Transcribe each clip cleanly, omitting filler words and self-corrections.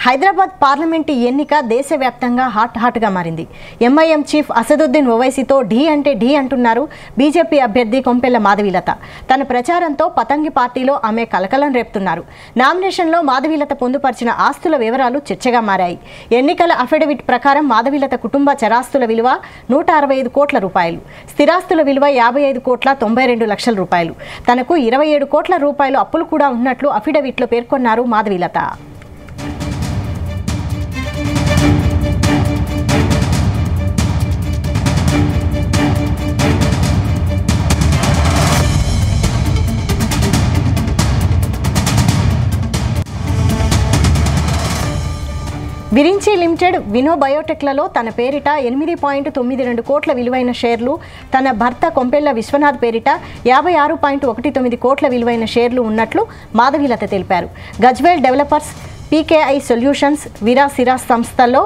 Hyderabad parliament ఎన్నిక దేశవ్యాప్తంగా హాట్గా మారింది. ఎంఐఎం చీఫ్ అసదుద్దీన్ ఓవైసీతో ఢీ అంటే ఢీ అంటున్నారు బీజేపీ అభ్యర్థి కొంపెల్ల మాధవీలత. తన ప్రచారంతో పతంగి పార్టీలో ఆమె కలకలం రేపుతున్నారు. నామినేషన్లో మాధవీలత పొందుపరిచిన ఆస్తుల వివరాలు చర్చగా మారాయి. ఎన్నికల అఫిడవిట్ ప్రకారం మాధవీలత కుటుంబ చరాస్తుల విలువ 165 కోట్ల రూపాయలు, స్థిరాస్తుల విలువ 55,92,00,000 రూపాయలు. తనకు 27 కోట్ల రూపాయలు అప్పులు కూడా ఉన్నట్లు అఫిడవిట్లో పేర్కొన్నారు మాధవీలత. విరించి లిమిటెడ్, వినో బయోటెక్లలో తన పేరిట 8.92 కోట్ల విలువైన షేర్లు, తన భర్త కొంపెల్ల విశ్వనాథ్ పేరిట 56.19 కోట్ల విలువైన షేర్లు ఉన్నట్లు మాధవీలత తెలిపారు. గజ్వేల్ డెవలపర్స్, పీకేఐ సొల్యూషన్స్, విరా సిరాస్ సంస్థల్లో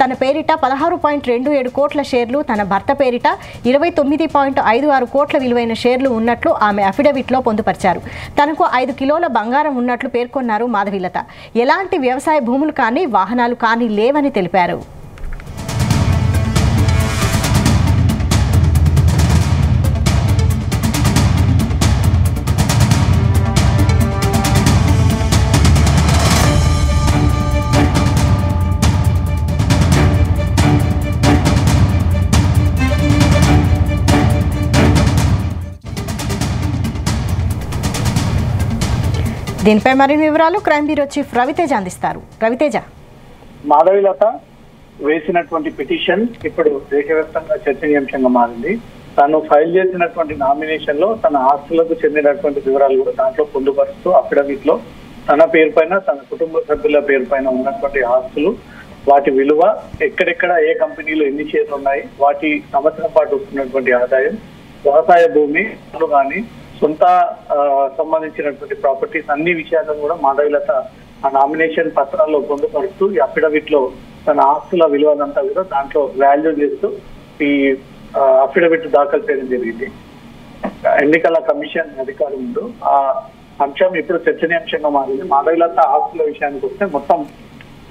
తన పేరిట 16.27 కోట్ల షేర్లు, తన భర్త పేరిట 29.56 కోట్ల విలువైన షేర్లు ఉన్నట్లు ఆమె అఫిడవిట్లో పొందుపరిచారు. తనకు 5 కిలోల బంగారం ఉన్నట్లు పేర్కొన్నారు మాధవీలత. ఎలాంటి వ్యవసాయ భూములు కానీ వాహనాలు కానీ లేవని తెలిపారు. దీనిపై మరిన్ని వివరాలు క్రైమ్ బ్యూరో చీఫ్ రవితేజ అందిస్తారు. రవితేజ. మాధవీలత వేసినటువంటి పిటిషన్ ఇప్పుడు దేశవ్యాప్తంగా చర్చనీయాంశంగా మారింది. తాను ఫైల్ చేసినటువంటి నామినేషన్ లో తన ఆస్తులకు చెందినటువంటి వివరాలు కూడా దాంట్లో పొందుపరుస్తూ అఫిడవిట్ లో తన పేరు పైన, తన కుటుంబ సభ్యుల పేరు పైన ఉన్నటువంటి ఆస్తులు, వాటి విలువ, ఎక్కడెక్కడ ఏ కంపెనీలో ఎన్ని షేర్లు ఉన్నాయి, వాటి సంవత్సరం పాటు వస్తున్నటువంటి ఆదాయం, వ్యవసాయ భూమి కానీ సొంత సంబంధించినటువంటి ప్రాపర్టీస్ అన్ని విషయాలను కూడా మాధవీలత ఆ నామినేషన్ పత్రాల్లో పొందుపరుస్తూ ఈ అఫిడవిట్ లో తన ఆస్తుల విలువనంతా కూడా దాంట్లో వాల్యూ చేస్తూ ఈ అఫిడవిట్ దాఖలు చేయడం జరిగింది. ఎన్నికల కమిషన్ అధికారి ముందు ఆ అంశం ఇప్పుడు చర్చనీయాంశంగా మారింది. మాధవీలత ఆస్తుల విషయానికి వస్తే మొత్తం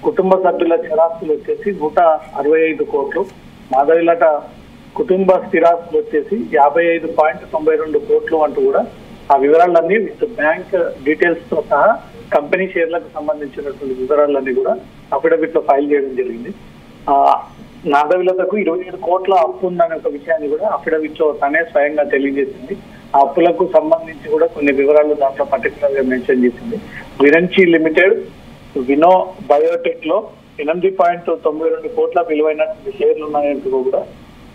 కుటుంబ సభ్యుల చరాస్తులు వచ్చేసి 165 కోట్లు, మాధవీలత కుటుంబ స్థిరాస్తులు వచ్చేసి 55.92 కోట్లు అంటూ కూడా ఆ వివరాలన్నీ విత్ బ్యాంక్ డీటెయిల్స్ తో సహా కంపెనీ షేర్లకు సంబంధించినటువంటి వివరాలన్నీ కూడా అఫిడవిట్ లో ఫైల్ చేయడం జరిగింది. మాధవీలతకు 27 కోట్ల అప్పు ఉందనే ఒక విషయాన్ని కూడా అఫిడవిట్ లో తనే స్వయంగా తెలియజేసింది. ఆ అప్పులకు సంబంధించి కూడా కొన్ని వివరాలు దాంట్లో పర్టికులర్ గా మెన్షన్ చేసింది. విరంచి లిమిటెడ్, వినో బయోటెక్ లో 8.92 కోట్ల విలువైనటువంటి షేర్లు ఉన్నాయంటూ కూడా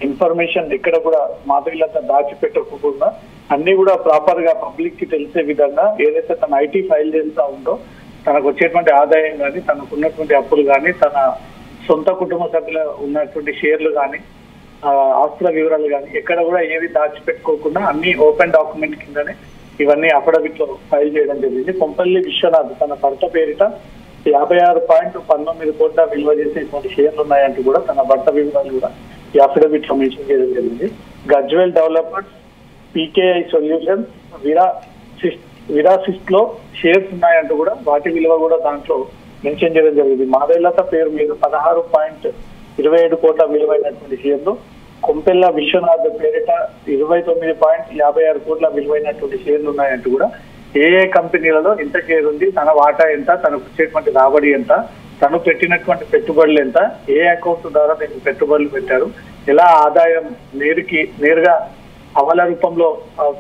ఇన్ఫర్మేషన్ ఎక్కడ కూడా మాధవీలత దాచిపెట్టకుండా అన్ని కూడా ప్రాపర్ గా పబ్లిక్ కి తెలిసే విధంగా ఏదైతే తన ఐటీ ఫైల్ చేస్తా ఉందో తనకు వచ్చేటువంటి ఆదాయం కానీ, తనకు ఉన్నటువంటి అప్పులు కానీ, తన సొంత కుటుంబ సభ్యుల ఉన్నటువంటి షేర్లు కానీ, ఆస్తుల వివరాలు కానీ ఎక్కడ కూడా ఏవి దాచిపెట్టుకోకుండా అన్ని ఓపెన్ డాక్యుమెంట్ కిందనే ఇవన్నీ అఫిడవిట్ లో ఫైల్ చేయడం జరిగింది. కొంపల్లి విశ్వనాథ్ తన భర్త పేరిట 56.19 కోట్ల విలువ చేసేటువంటి షేర్లు ఉన్నాయంటూ కూడా తన భర్త వివరాలు కూడా ఈ అఫిడవిట్ లో మెన్షన్ చేయడం జరిగింది. గజ్వేల్ డెవలపర్స్, పీకేఐ సొల్యూషన్స్, విరాసిస్ట్ లో షేర్స్ ఉన్నాయంటూ కూడా వాటి విలువ కూడా దాంట్లో మెన్షన్ చేయడం జరిగింది. మాధవీలత పేరు మీద 16.27 కోట్ల విలువైనటువంటి షేర్లు, కొంపెల్ల విశ్వనాథ్ పేరిట 29.56 కోట్ల విలువైనటువంటి షేర్లు ఉన్నాయంటూ కూడా ఏ ఏ కంపెనీలలో ఎంత షేర్ ఉంది, తన వాటా ఎంత, తనకు వచ్చేటువంటి రాబడి ఎంత, తను పెట్టినటువంటి పెట్టుబడులు ఎంత, ఏ అకౌంట్ ద్వారా నేను పెట్టుబడులు పెట్టారు, ఎలా ఆదాయం నేరుగా అవల రూపంలో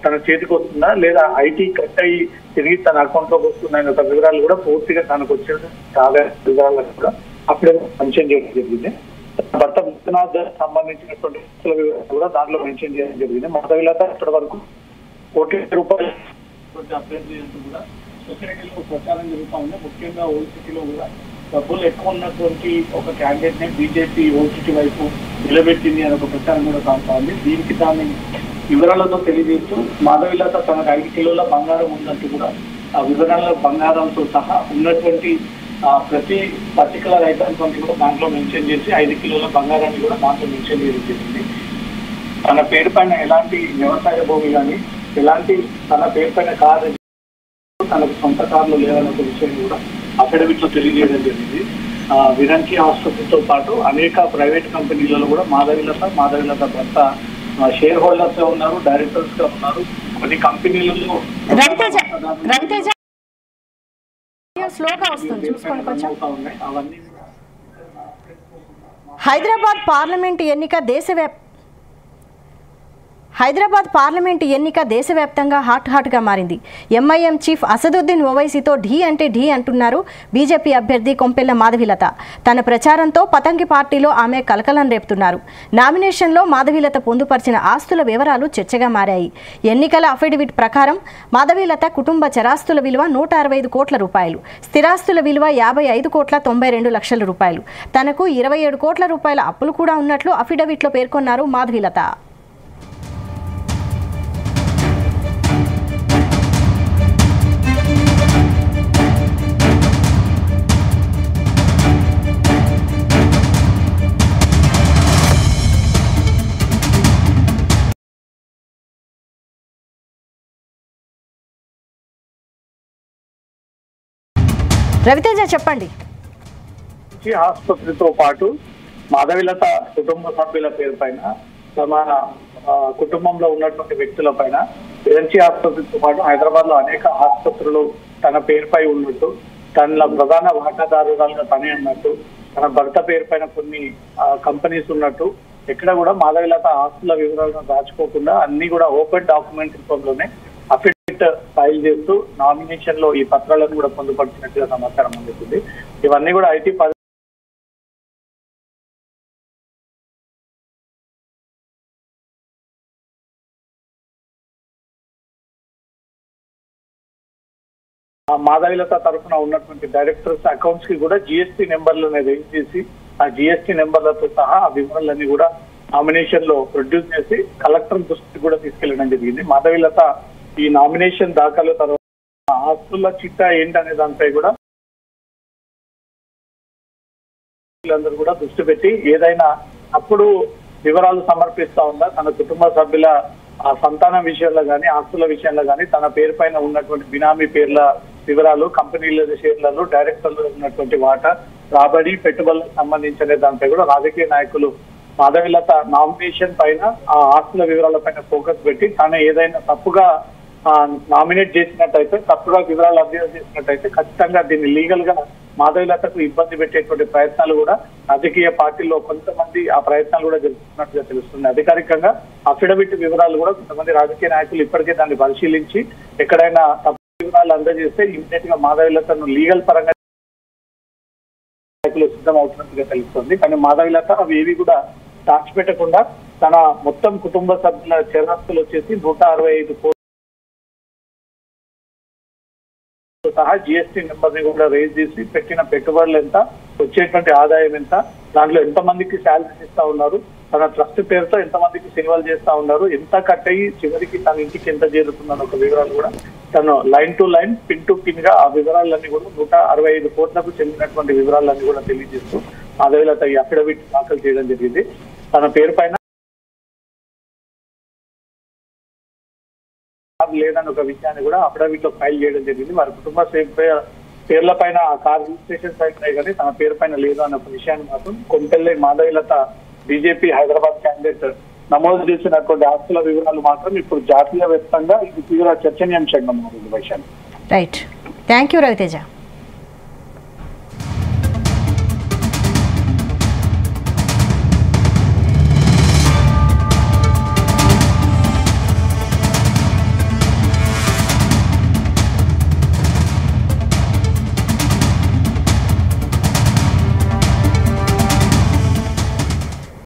తన చేతికి వస్తుందా లేదా ఐటీ కట్ అయ్యి తిరిగి తన అకౌంట్ లోకి వస్తుందనే ఒక వివరాలు కూడా పూర్తిగా తనకు వచ్చిన ఆదాయ వివరాలను కూడా అప్పుడే మెన్షన్ చేయడం జరిగింది. భర్త విశ్వనాథ్ సంబంధించినటువంటి వివరాలు కూడా దాంట్లో మెన్షన్ చేయడం జరిగింది. మాధవీలత ఇప్పటి వరకు కోట్ల రూపాయలు అభ్యర్థులు కూడా సొసైటీలో ప్రచారం జరుగుతూ ఉంది. ముఖ్యంగా ఓసీటీలో కూడా డబ్బులు ఎక్కువ ఉన్నటువంటి ఒక క్యాండిడేట్ ని బీజేపీ ఓసీటీ వైపు నిలబెట్టింది అనే ఒక ప్రచారం కూడా సాగుతా ఉంది. దీనికి దాని వివరాలతో తెలియజేస్తూ మాధవీలత తనకు 5 కిలోల బంగారం ఉందంటూ కూడా ఆ వివరాల బంగారంతో సహా ఉన్నటువంటి ప్రతి పర్టికులర్ ఐటమ్స్ అంతా కూడా దాంట్లో మెన్షన్ చేసి 5 కిలోల బంగారాన్ని కూడా దాంట్లో మెన్షన్ చేయడం జరిగింది. తన పేరు పైన ఎలాంటి వ్యవసాయ భూమి కానీ, ఎలాంటి తన పేరు పైన కారు, తనకు సొంత కార్లు లేవన్న విషయం కూడా అఫిడవిట్ లో తెలియజేయడం జరిగింది. విరంచి ఆసుపత్రితో పాటు అనేక ప్రైవేట్ కంపెనీలలో కూడా మాధవిలత భర్త షేర్ హోల్డర్స్ గా ఉన్నారు, డైరెక్టర్స్ గా ఉన్నారు. కొన్ని కంపెనీలలో అవన్నీ హైదరాబాద్ పార్లమెంటు ఎన్నిక దేశవ్యాప్తంగా హాట్గా మారింది. ఎంఐఎం చీఫ్ అసదుద్దీన్ ఓవైసీతో ఢీ అంటే ఢీ అంటున్నారు బీజేపీ అభ్యర్థి కొంపెల్ల మాధవిలత. తన ప్రచారంతో పతంగి పార్టీలో ఆమె కలకలం రేపుతున్నారు. నామినేషన్లో మాధవిలత పొందుపరిచిన ఆస్తుల వివరాలు చర్చగా మారాయి. ఎన్నికల అఫిడవిట్ ప్రకారం మాధవిలత కుటుంబ చరాస్తుల విలువ 165 కోట్ల రూపాయలు, స్థిరాస్తుల విలువ 55 కోట్ల 92 లక్షల రూపాయలు. తనకు 27 కోట్ల రూపాయల అప్పులు కూడా ఉన్నట్లు అఫిడవిట్లో పేర్కొన్నారు మాధవిలత. రవితేజ చెప్పండి. ఆసుపత్రితో పాటు మాధవిలత కుటుంబ సభ్యుల పేరు పైన, తమ కుటుంబంలో ఉన్నటువంటి వ్యక్తుల పైన విరంచి ఆసుపత్రితో పాటు హైదరాబాద్ లో అనేక ఆసుపత్రులు తన పేరుపై ఉన్నట్టు, తన ప్రధాన వాటాదారురాలుగా తనే ఉన్నట్టు, తన భర్త పేరు పైన కొన్ని కంపెనీస్ ఉన్నట్టు, ఎక్కడ కూడా మాధవిలత ఆస్తుల వివరాలను దాచుకోకుండా అన్ని కూడా ఓపెన్ డాక్యుమెంట్ రూపంలోనే అఫిడవిట్ ఫైల్ చేస్తూ నామినేషన్ లో ఈ పత్రాలను కూడా పొందుపరిచినట్టుగా సమాచారం అందుతుంది. ఇవన్నీ కూడా ఐటీ మాధవిలత తరఫున ఉన్నటువంటి డైరెక్టర్స్ అకౌంట్స్ కి కూడా జిఎస్టీ నెంబర్లను రేజ్ చేసి ఆ జిఎస్టీ నెంబర్లతో సహా ఆ వివరాలన్నీ కూడా నామినేషన్ లో ప్రొడ్యూస్ చేసి కలెక్టర్ దృష్టికి కూడా తీసుకెళ్లడం జరిగింది. మాధవిలత ఈ నామినేషన్ దాఖలు తర్వాత ఆస్తుల చిట్టా ఏంటనే దానిపై కూడా అందరూ కూడా దృష్టి పెట్టి ఏదైనా అప్పుడు వివరాలు సమర్పిస్తా ఉందా, తన కుటుంబ సభ్యుల సంతానం విషయంలో కానీ ఆస్తుల విషయంలో కానీ తన పేరు పైన ఉన్నటువంటి బినామీ పేర్ల వివరాలు, కంపెనీల షేర్లలో డైరెక్టర్లు ఉన్నటువంటి వాటా, రాబడి, పెట్టుబడులకు సంబంధించిన దానిపై కూడా రాజకీయ నాయకులు మాధవిలత నామినేషన్ పైన ఆ ఆస్తుల వివరాల పైన ఫోకస్ పెట్టి తాను ఏదైనా తప్పుగా నామినేట్ చేసినట్టయితే, తప్పుగా వివరాలు అభ్యర్థన చేసినట్టయితే ఖచ్చితంగా దీన్ని లీగల్ గా మాధవిలతకు ఇబ్బంది పెట్టేటువంటి ప్రయత్నాలు కూడా రాజకీయ పార్టీలో కొంతమంది ఆ ప్రయత్నాలు కూడా జరుగుతున్నట్టుగా తెలుస్తుంది. అధికారికంగా అఫిడవిట్ వివరాలు కూడా కొంతమంది రాజకీయ నాయకులు ఇప్పటికే దాన్ని పరిశీలించి ఎక్కడైనా తప్పు వివరాలు అందజేస్తే ఇమ్మీడియట్ గా మాధవిలతను లీగల్ పరంగా నాయకులు సిద్ధం అవుతున్నట్టుగా తెలుస్తుంది. కానీ మాధవిలత అవి ఏవి కూడా దాచిపెట్టకుండా తన మొత్తం కుటుంబ సభ్యుల చరాస్తులు వచ్చేసి 165 కోట్లు సహా జిఎస్టీ నెంబర్ ని కూడా రేజ్ చేసి పెట్టిన పెట్టుబడులు ఎంత, వచ్చేటువంటి ఆదాయం ఎంత, దాంట్లో ఎంతమందికి శాలరీస్ ఇస్తా ఉన్నారు, తన ట్రస్ట్ పేరుతో ఎంతమందికి సేవలు చేస్తా ఉన్నారు, ఎంత కట్ అయ్యి చివరికి తన ఇంటికి ఎంత చేరుతుందన్న ఒక వివరాలు కూడా తను line to line, pin to pin గా ఆ వివరాలన్నీ కూడా 165 కోట్లకు చెందినటువంటి వివరాలన్నీ కూడా తెలియజేస్తూ మాధవిలత ఈ అఫిడవిట్ దాఖలు చేయడం జరిగింది. తన పేరు పైన లేదని ఒక విషయాన్ని కూడా అఫిడవిట్ లో ఫైల్ చేయడం జరిగింది. వారి కుటుంబ పేర్ల పైన ఆ కార్ రిజిస్ట్రేషన్ సైట్ కానీ తన పేరు పైన లేదు అన్న ఒక విషయాన్ని మాత్రం కొంపెల్లి మాధవిలత బీజేపీ హైదరాబాద్ క్యాండిడేట్ నమోదు చేసినటువంటి ఆస్తుల వివరాలు మాత్రం ఇప్పుడు జాతీయ వ్యాప్తంగా ఇది తీవ్ర చర్చనీయాంశంగా మారింది. Right, thank you Raviteja.